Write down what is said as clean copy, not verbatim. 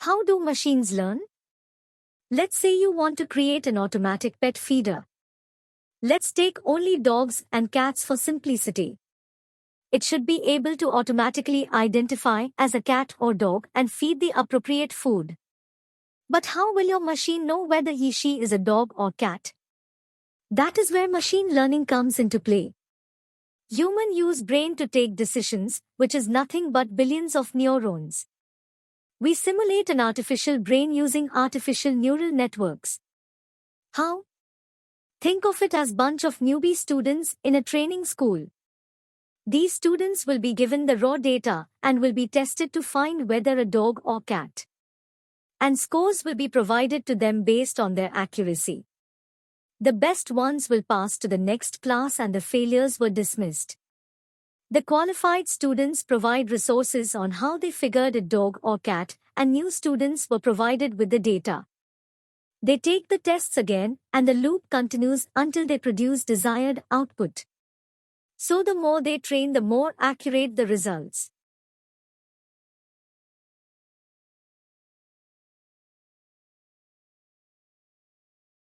How do machines learn? Let's say you want to create an automatic pet feeder. Let's take only dogs and cats for simplicity. It should be able to automatically identify as a cat or dog and feed the appropriate food. But how will your machine know whether he/she is a dog or cat? That is where machine learning comes into play. Humans use brain to take decisions, which is nothing but billions of neurons. We simulate an artificial brain using artificial neural networks. How? Think of it as bunch of newbie students in a training school. These students will be given the raw data and will be tested to find whether a dog or cat. And scores will be provided to them based on their accuracy. The best ones will pass to the next class and the failures were dismissed. The qualified students provide resources on how they figured a dog or cat, and new students were provided with the data. They take the tests again, and the loop continues until they produce desired output. So the more they train, the more accurate the results.